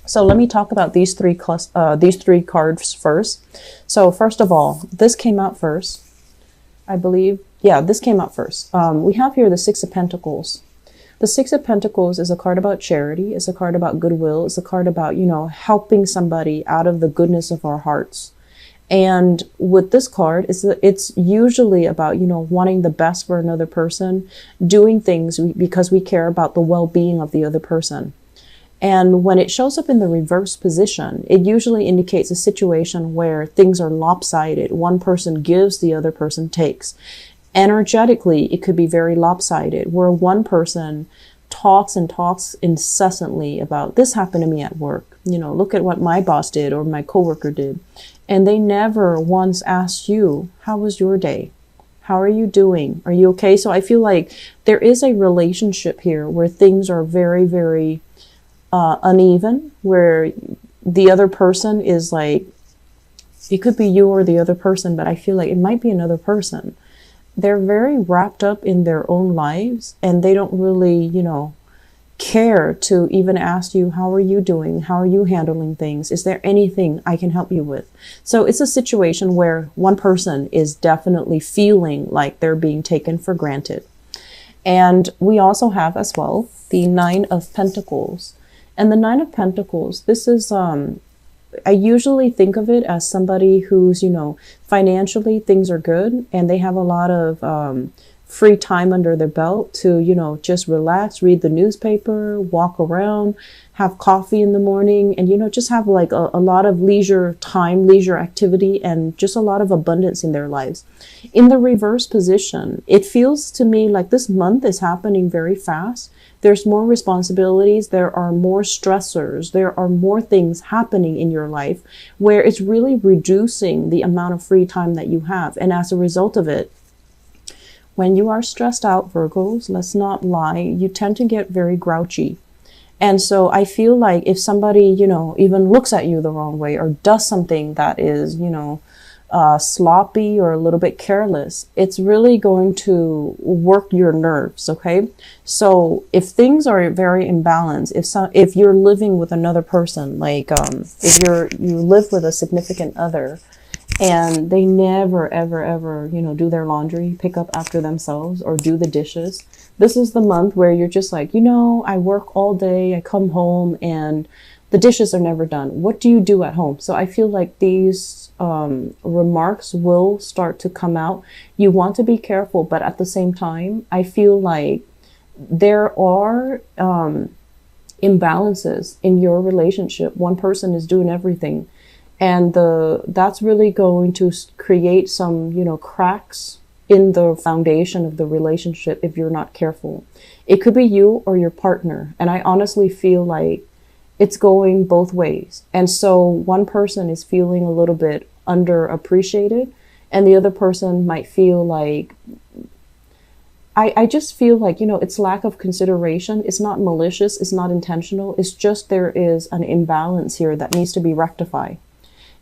So let me talk about these three cards first. So first of all, this came out first, I believe. Yeah, this came out first. We have here the Six of Pentacles. The Six of Pentacles is a card about charity. It's a card about goodwill. It's a card about, you know, helping somebody out of the goodness of our hearts. And with this card, it's usually about, you know, wanting the best for another person, doing things because we care about the well-being of the other person. And when it shows up in the reverse position, it usually indicates a situation where things are lopsided. One person gives, the other person takes. Energetically, it could be very lopsided, where one person talks and talks incessantly about, this happened to me at work. You know, look at what my boss did or my coworker did. And they never once asked you, how was your day? How are you doing? Are you okay? So I feel like there is a relationship here where things are very, very uneven, where the other person is like, it could be you or the other person, but I feel like it might be another person. They're very wrapped up in their own lives and they don't really, you know, care to even ask you, how are you doing? How are you handling things? Is there anything I can help you with? So it's a situation where one person is definitely feeling like they're being taken for granted. And we also have as well the Nine of Pentacles. And the Nine of Pentacles, this is, I usually think of it as somebody who's, you know, financially things are good and they have a lot of free time under their belt to, you know, just relax, read the newspaper, walk around, have coffee in the morning, and, you know, just have like a lot of leisure time, leisure activity, and just a lot of abundance in their lives. In the reverse position, it feels to me like this month is happening very fast. There's more responsibilities. There are more stressors. There are more things happening in your life where it's really reducing the amount of free time that you have. And as a result of it, when you are stressed out, Virgos, let's not lie, you tend to get very grouchy. And so I feel like if somebody, you know, even looks at you the wrong way or does something that is, you know, sloppy or a little bit careless, it's really going to work your nerves. Okay. So if things are very imbalanced, if you're living with another person, like, if you live with a significant other and they never, ever, ever, you know, do their laundry, pick up after themselves or do the dishes, this is the month where you're just like, you know, I work all day, I come home and the dishes are never done. What do you do at home? So I feel like these remarks will start to come out. You want to be careful, but at the same time, I feel like there are imbalances in your relationship. One person is doing everything, and that's really going to create some, you know, cracks in the foundation of the relationship if you're not careful. It could be you or your partner, and I honestly feel like it's going both ways. And so one person is feeling a little bit underappreciated and the other person might feel like, I just feel like, you know, it's lack of consideration. It's not malicious. It's not intentional. It's just there is an imbalance here that needs to be rectified.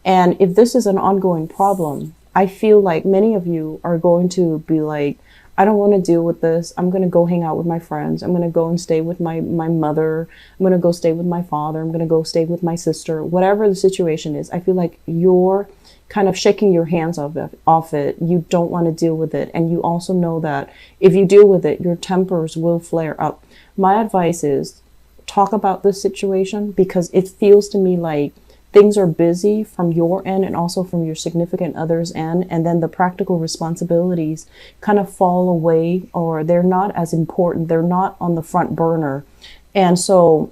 And if this is an ongoing problem, I feel like many of you are going to be like, I don't want to deal with this. I'm going to go hang out with my friends. I'm going to go and stay with my mother. I'm going to go stay with my father. I'm going to go stay with my sister. Whatever the situation is, I feel like you're kind of shaking your hands off it. You don't want to deal with it. And you also know that if you deal with it, your tempers will flare up. My advice is talk about this situation because it feels to me like things are busy from your end and also from your significant other's end, and then the practical responsibilities kind of fall away or they're not as important. They're not on the front burner. And so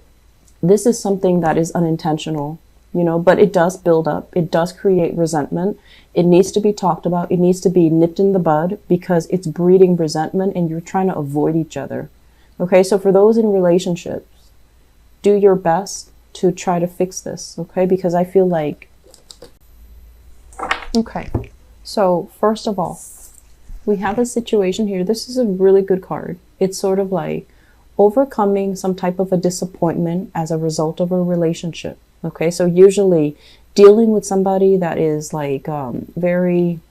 this is something that is unintentional, you know, but it does build up. It does create resentment. It needs to be talked about. It needs to be nipped in the bud because it's breeding resentment and you're trying to avoid each other. Okay, so for those in relationships, do your best to try to fix this, okay? Because I feel like, okay, so first of all, we have a situation here. This is a really good card. It's sort of like overcoming some type of a disappointment as a result of a relationship, okay? So usually dealing with somebody that is like very,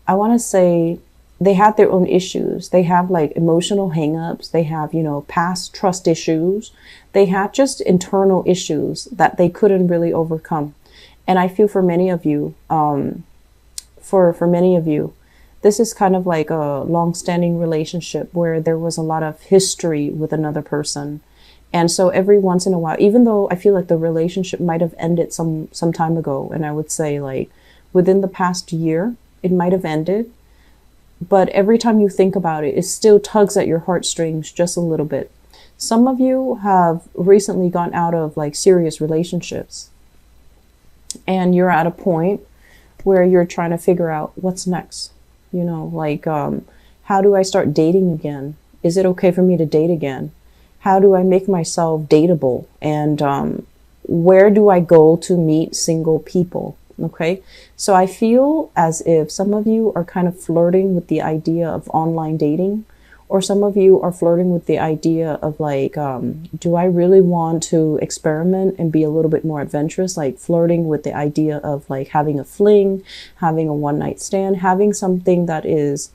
I want to say they had their own issues. They have like emotional hangups. They have, you know, past trust issues. They had just internal issues that they couldn't really overcome. And I feel for many of you, for many of you, this is kind of like a long-standing relationship where there was a lot of history with another person. And so every once in a while, even though I feel like the relationship might have ended some time ago, and I would say like within the past year, it might have ended. But every time you think about it, it still tugs at your heartstrings just a little bit. Some of you have recently gone out of like serious relationships, and you're at a point where you're trying to figure out what's next. You know, like, how do I start dating again? Is it okay for me to date again? How do I make myself dateable? And where do I go to meet single people? Okay, so I feel as if some of you are kind of flirting with the idea of online dating, or some of you are flirting with the idea of like, do I really want to experiment and be a little bit more adventurous? Like flirting with the idea of like having a fling, having a one-night stand, having something that is,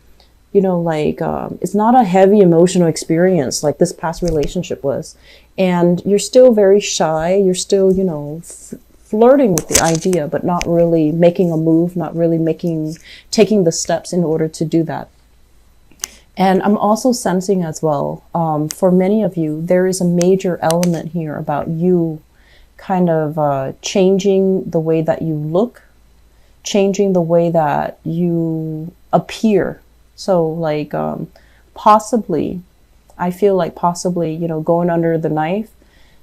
you know, like, it's not a heavy emotional experience like this past relationship was. And you're still very shy. You're still, you know, flirting with the idea, but not really making a move, not really taking the steps in order to do that. And I'm also sensing as well, for many of you, there is a major element here about you kind of changing the way that you look, changing the way that you appear. So like, possibly, I feel like possibly, you know, going under the knife,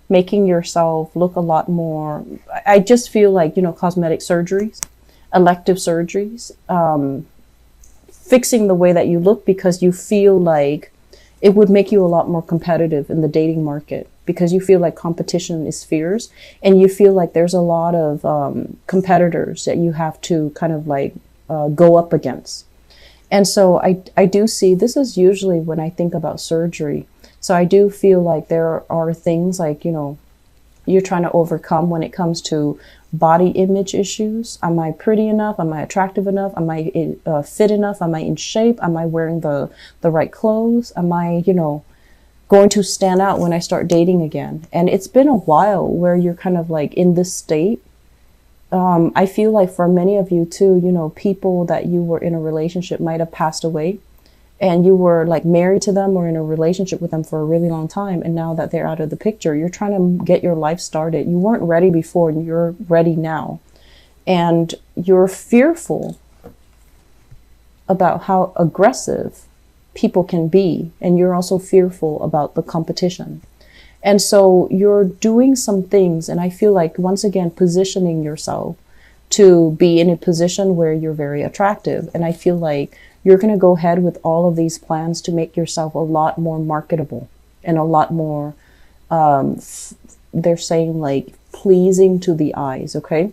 making yourself look a lot more, I just feel like, you know, cosmetic surgeries, elective surgeries, fixing the way that you look because you feel like it would make you a lot more competitive in the dating market, because you feel like competition is fierce and you feel like there's a lot of competitors that you have to kind of like go up against. And so I do see, this is usually when I think about surgery. So I do feel like there are things like, you know, you're trying to overcome when it comes to body image issues. Am I pretty enough? Am I attractive enough? Am I fit enough? Am I in shape? Am I wearing the right clothes? Am I, you know, going to stand out when I start dating again? And it's been a while where you're kind of like in this state. I feel like for many of you too, you know, people that you were in a relationship might have passed away, and you were like married to them or in a relationship with them for a really long time. And now that they're out of the picture, you're trying to get your life started. You weren't ready before and you're ready now. And you're fearful about how aggressive people can be. And you're also fearful about the competition. And so you're doing some things. And I feel like, once again, positioning yourself to be in a position where you're very attractive. And I feel like you're going to go ahead with all of these plans to make yourself a lot more marketable and a lot more, they're saying like pleasing to the eyes. Okay.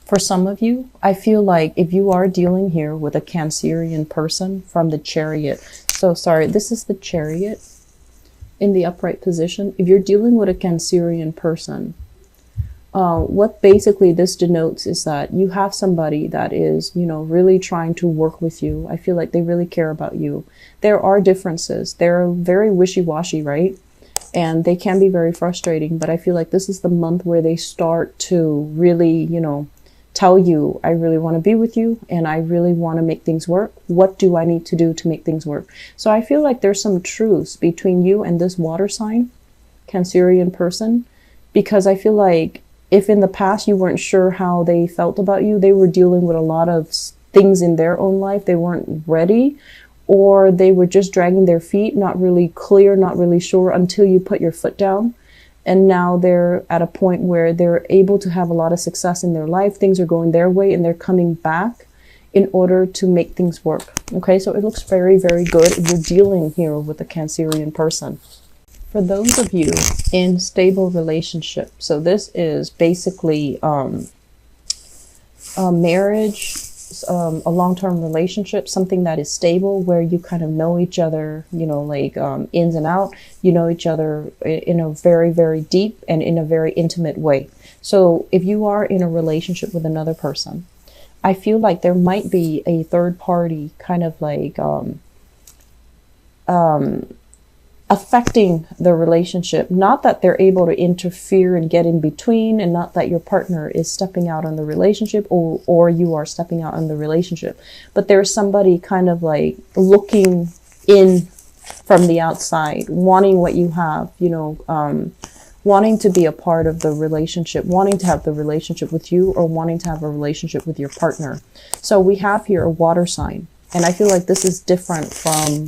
For some of you, I feel like if you are dealing here with a Cancerian person from the Chariot. So sorry, this is the Chariot in the upright position. If you're dealing with a Cancerian person, what basically this denotes is that you have somebody that is, you know, really trying to work with you. I feel like they really care about you. There are differences. They're very wishy-washy, right? And they can be very frustrating, but I feel like this is the month where they start to really, you know, tell you, I really want to be with you and I really want to make things work. What do I need to do to make things work? So I feel like there's some truce between you and this water sign, Cancerian person, because I feel like if in the past you weren't sure how they felt about you, they were dealing with a lot of things in their own life. They weren't ready, or they were just dragging their feet, not really clear, not really sure until you put your foot down. And now they're at a point where they're able to have a lot of success in their life. Things are going their way and they're coming back in order to make things work. Okay, so it looks very, very good if you're dealing here with a Cancerian person. For those of you in stable relationship, so this is basically a marriage, a long-term relationship, something that is stable where you kind of know each other, you know, like ins and out. You know each other in a very, very deep and in a very intimate way. So if you are in a relationship with another person, I feel like there might be a third party kind of like affecting the relationship. Not that they're able to interfere and get in between, and not that your partner is stepping out on the relationship, or you are stepping out on the relationship, but there's somebody kind of like looking in from the outside, wanting what you have, you know, wanting to be a part of the relationship, wanting to have the relationship with you, or wanting to have a relationship with your partner. So we have here a water sign, and I feel like this is different from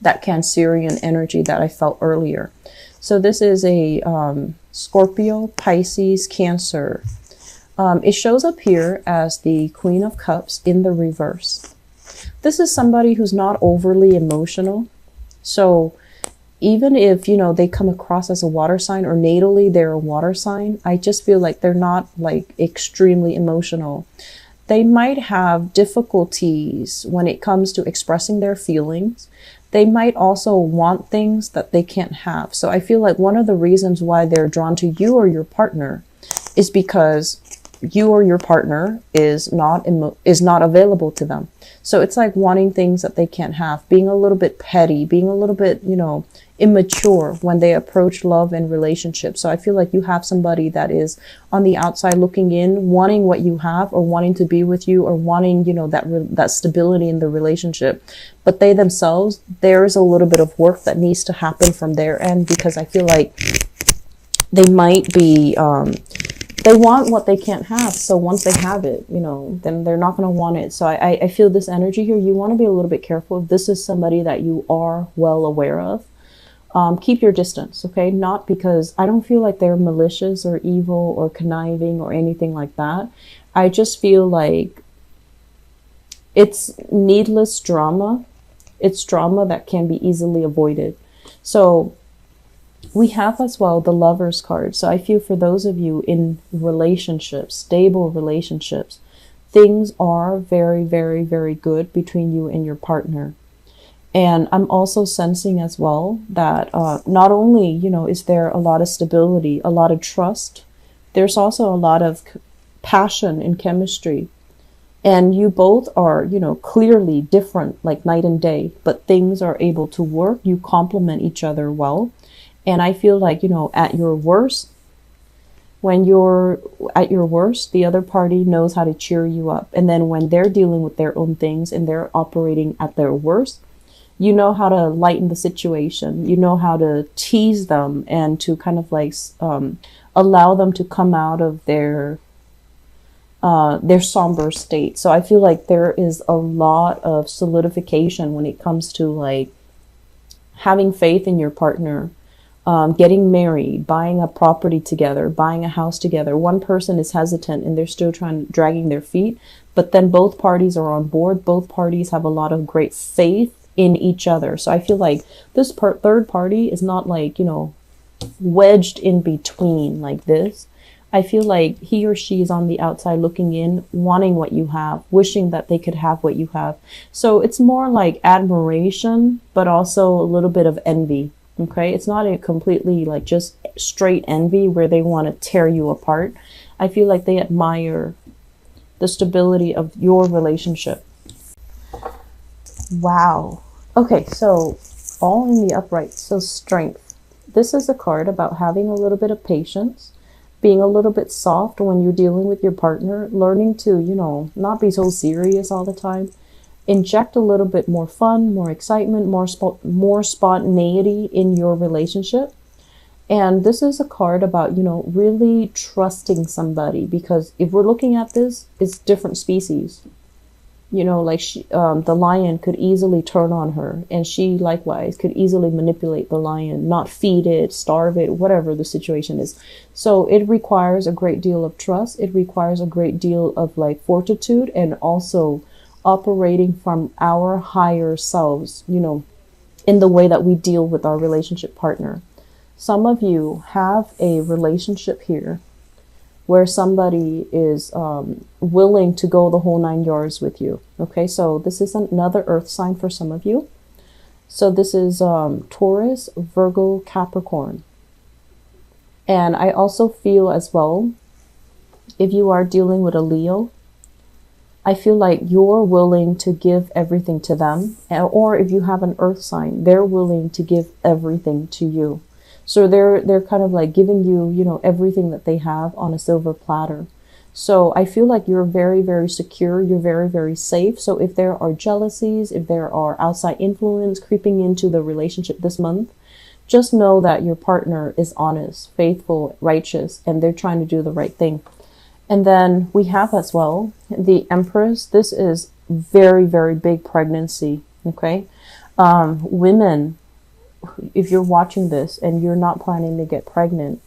that Cancerian energy that I felt earlier. So this is a Scorpio, Pisces, Cancer. It shows up here as the Queen of Cups in the reverse. This is somebody who's not overly emotional. So even if, you know, they come across as a water sign, or natally they're a water sign, I just feel like they're not like extremely emotional. They might have difficulties when it comes to expressing their feelings. They might also want things that they can't have. So I feel like one of the reasons why they're drawn to you or your partner is because you or your partner is not available to them. So it's like wanting things that they can't have, being a little bit petty, being a little bit, you know, immature when they approach love and relationships. So I feel like you have somebody that is on the outside looking in, wanting what you have, or wanting to be with you, or wanting, you know, that stability in the relationship. But they themselves, there is a little bit of work that needs to happen from their end, because I feel like they might be, they want what they can't have. So once they have it, you know, then they're not going to want it. So I feel this energy here. You want to be a little bit careful. If this is somebody that you are well aware of, keep your distance, okay? Not because I don't feel like they're malicious or evil or conniving or anything like that. I just feel like it's needless drama. It's drama that can be easily avoided. So we have as well the Lovers card. So I feel for those of you in relationships, stable relationships, things are very, very, very good between you and your partner. And I'm also sensing as well that not only, you know, is there a lot of stability, a lot of trust, there's also a lot of passion and chemistry. And you both are, you know, clearly different, like night and day, but things are able to work. You complement each other well. And I feel like, you know, at your worst, when you're at your worst, the other party knows how to cheer you up. And then when they're dealing with their own things and they're operating at their worst, you know how to lighten the situation. You know how to tease them and to kind of like allow them to come out of their somber state. So I feel like there is a lot of solidification when it comes to like having faith in your partner, getting married, buying a property together, buying a house together. One person is hesitant and they're still dragging their feet, but then both parties are on board. Both parties have a lot of great faith in each other. So I feel like this third party is not like, you know, wedged in between like this. I feel like he or she is on the outside looking in, wanting what you have, wishing that they could have what you have. So it's more like admiration, but also a little bit of envy. Okay. It's not a completely like just straight envy where they want to tear you apart. I feel like they admire the stability of your relationship. Wow. Okay, so all in the upright. So strength. This is a card about having a little bit of patience, being a little bit soft when you're dealing with your partner, learning to, you know, not be so serious all the time. Inject a little bit more fun, more excitement, more spontaneity in your relationship. And this is a card about, you know, really trusting somebody, because if we're looking at this, it's different species. You know, like the lion could easily turn on her, and she likewise could easily manipulate the lion, not feed it, starve it, whatever the situation is. So it requires a great deal of trust. It requires a great deal of like fortitude, and also operating from our higher selves, you know, in the way that we deal with our relationship partner. Some of you have a relationship here where somebody is willing to go the whole 9 yards with you. Okay, so this is another earth sign for some of you. So this is Taurus, Virgo, Capricorn. And I also feel as well, if you are dealing with a Leo, I feel like you're willing to give everything to them, or if you have an earth sign, they're willing to give everything to you. So they're kind of like giving you, you know, everything that they have on a silver platter. So I feel like you're very, very secure. You're very, very safe. So if there are jealousies, if there are outside influence creeping into the relationship this month, just know that your partner is honest, faithful, righteous, and they're trying to do the right thing. And then we have as well the Empress. This is very, very big pregnancy. Okay. Women, if you're watching this and you're not planning to get pregnant,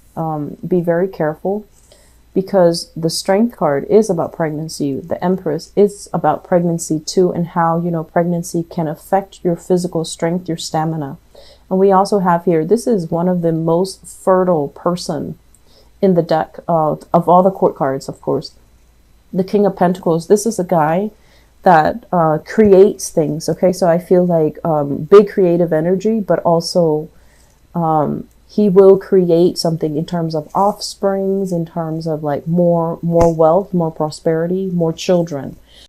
be very careful, because the Strength card is about pregnancy. The Empress is about pregnancy too, and how, you know, pregnancy can affect your physical strength, your stamina. And we also have here, this is one of the most fertile person in the deck of all the court cards, of course. The King of Pentacles, this is a guy that creates things, okay? So I feel like big creative energy, but also he will create something in terms of offsprings, in terms of like more wealth, more prosperity, more children.